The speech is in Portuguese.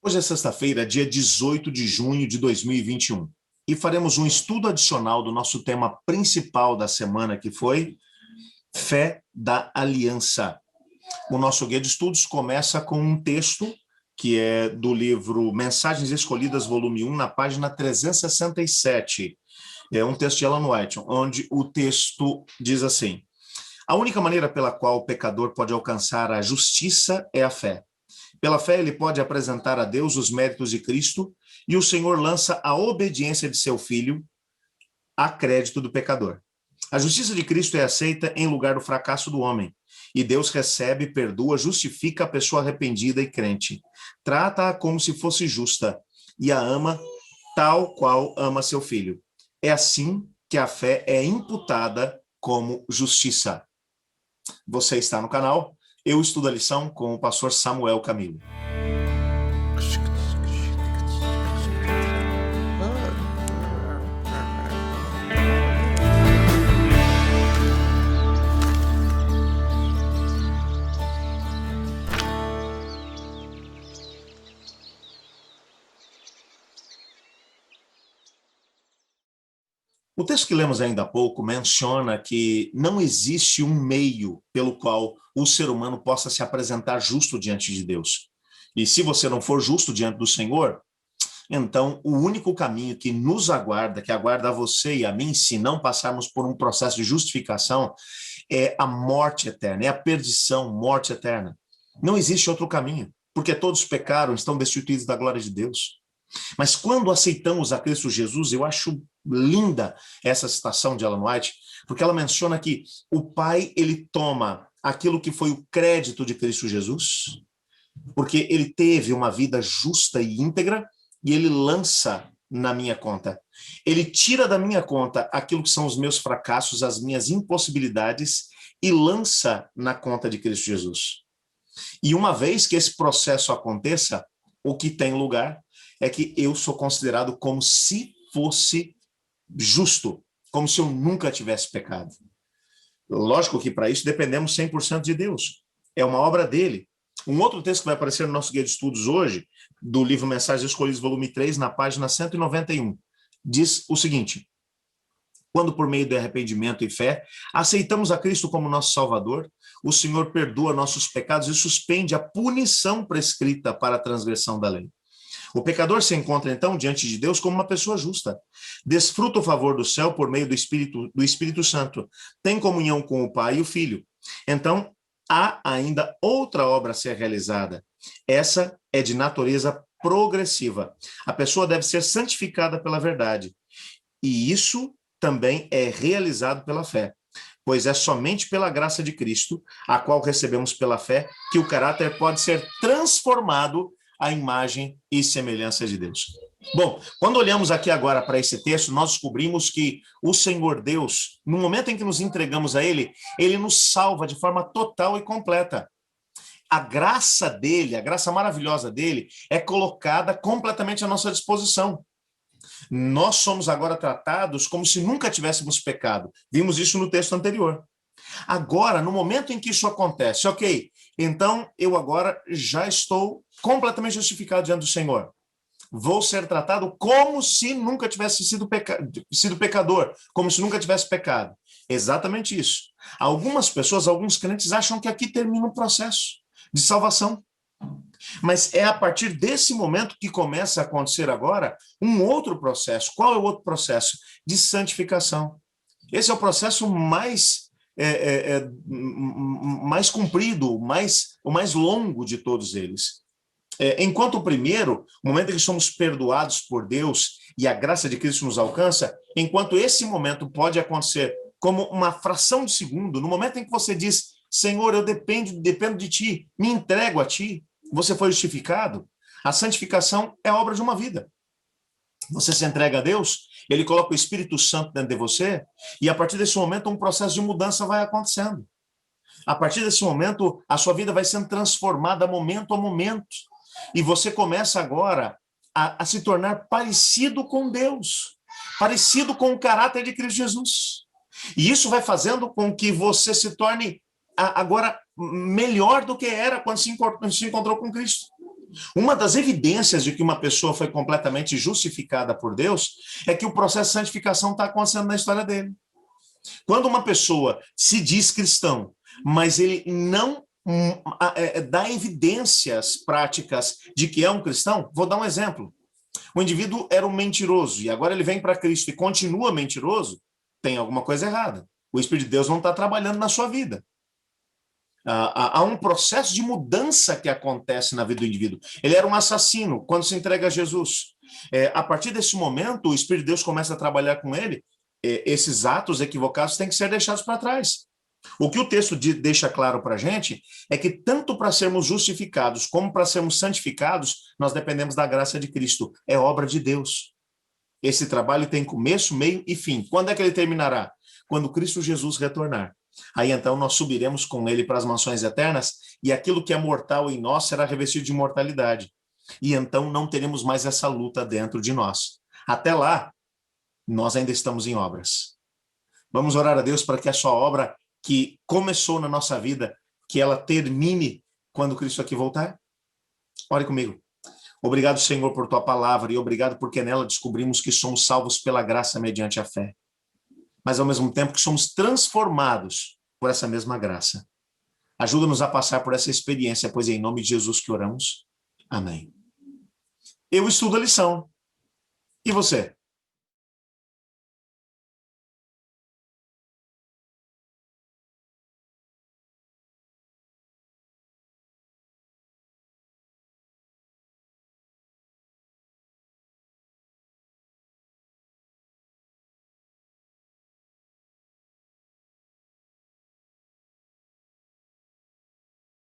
Hoje é sexta-feira, dia 18 de junho de 2021, e faremos um estudo adicional do nosso tema principal da semana, que foi Fé da Aliança. O nosso guia de estudos começa com um texto que é do livro Mensagens Escolhidas, volume 1, na página 367. É um texto de Ellen White, onde o texto diz assim: a única maneira pela qual o pecador pode alcançar a justiça é a fé. Pela fé, ele pode apresentar a Deus os méritos de Cristo e o Senhor lança a obediência de seu Filho a crédito do pecador. A justiça de Cristo é aceita em lugar do fracasso do homem, e Deus recebe, perdoa, justifica a pessoa arrependida e crente, trata-a como se fosse justa e a ama tal qual ama seu Filho. É assim que a fé é imputada como justiça. Você está no canal Eu Estudo a Lição com o pastor Samuel Camilo. O texto que lemos ainda há pouco menciona que não existe um meio pelo qual o ser humano possa se apresentar justo diante de Deus. E se você não for justo diante do Senhor, então o único caminho que nos aguarda, que aguarda a você e a mim, se não passarmos por um processo de justificação, é a morte eterna, é a perdição, morte eterna. Não existe outro caminho, porque todos pecaram, estão destituídos da glória de Deus. Mas quando aceitamos a Cristo Jesus, eu acho linda essa citação de Ellen White, porque ela menciona que o Pai, ele toma aquilo que foi o crédito de Cristo Jesus, porque ele teve uma vida justa e íntegra, e ele lança na minha conta. Ele tira da minha conta aquilo que são os meus fracassos, as minhas impossibilidades, e lança na conta de Cristo Jesus. E uma vez que esse processo aconteça, o que tem lugar é que eu sou considerado como se fosse justo, como se eu nunca tivesse pecado. Lógico que para isso dependemos 100% de Deus. É uma obra dele. Um outro texto que vai aparecer no nosso guia de estudos hoje, do livro Mensagens Escolhidas, volume 3, na página 191, diz o seguinte: quando por meio do arrependimento e fé, aceitamos a Cristo como nosso Salvador, o Senhor perdoa nossos pecados e suspende a punição prescrita para a transgressão da lei. O pecador se encontra, então, diante de Deus como uma pessoa justa. Desfruta o favor do céu por meio do Espírito Santo. Tem comunhão com o Pai e o Filho. Então, há ainda outra obra a ser realizada. Essa é de natureza progressiva. A pessoa deve ser santificada pela verdade. E isso também é realizado pela fé, pois é somente pela graça de Cristo, a qual recebemos pela fé, que o caráter pode ser transformado à imagem e semelhança de Deus. Bom, quando olhamos aqui agora para esse texto, nós descobrimos que o Senhor Deus, no momento em que nos entregamos a Ele, Ele nos salva de forma total e completa. A graça dele, a graça maravilhosa dele, é colocada completamente à nossa disposição. Nós somos agora tratados como se nunca tivéssemos pecado. Vimos isso no texto anterior. Agora, no momento em que isso acontece, ok, então eu agora já estou completamente justificado diante do Senhor. Vou ser tratado como se nunca tivesse sido pecador, como se nunca tivesse pecado. Exatamente isso. Algumas pessoas, alguns crentes acham que aqui termina o processo de salvação. Mas é a partir desse momento que começa a acontecer agora um outro processo. Qual é o outro processo? De santificação. Esse é o processo mais comprido, o mais longo de todos eles. Enquanto o primeiro, o momento em que somos perdoados por Deus e a graça de Cristo nos alcança, enquanto esse momento pode acontecer como uma fração de segundo, no momento em que você diz: Senhor, eu dependo de Ti, me entrego a Ti, você foi justificado. A santificação é obra de uma vida. Você se entrega a Deus, Ele coloca o Espírito Santo dentro de você, e a partir desse momento um processo de mudança vai acontecendo. A partir desse momento, a sua vida vai sendo transformada momento a momento, e você começa agora a se tornar parecido com Deus, parecido com o caráter de Cristo Jesus. E isso vai fazendo com que você se torne agora melhor do que era quando se encontrou com Cristo. Uma das evidências de que uma pessoa foi completamente justificada por Deus é que o processo de santificação está acontecendo na história dele. Quando uma pessoa se diz cristão, mas ele não dá evidências práticas de que é um cristão, vou dar um exemplo. O indivíduo era um mentiroso e agora ele vem para Cristo e continua mentiroso, tem alguma coisa errada. O Espírito de Deus não está trabalhando na sua vida. Há um processo de mudança que acontece na vida do indivíduo. Ele era um assassino quando se entrega a Jesus. A partir desse momento, o Espírito de Deus começa a trabalhar com ele. Esses atos equivocados têm que ser deixados para trás. O que o texto deixa claro para a gente é que tanto para sermos justificados como para sermos santificados, nós dependemos da graça de Cristo. É obra de Deus. Esse trabalho tem começo, meio e fim. Quando é que ele terminará? Quando Cristo Jesus retornar. Aí então nós subiremos com ele para as mansões eternas e aquilo que é mortal em nós será revestido de mortalidade. E então não teremos mais essa luta dentro de nós. Até lá, nós ainda estamos em obras. Vamos orar a Deus para que a sua obra que começou na nossa vida, que ela termine quando Cristo aqui voltar? Ore comigo. Obrigado, Senhor, por tua palavra e obrigado porque nela descobrimos que somos salvos pela graça mediante a fé. Mas ao mesmo tempo que somos transformados por essa mesma graça. Ajuda-nos a passar por essa experiência, pois é em nome de Jesus que oramos. Amém. Eu estudo a lição. E você?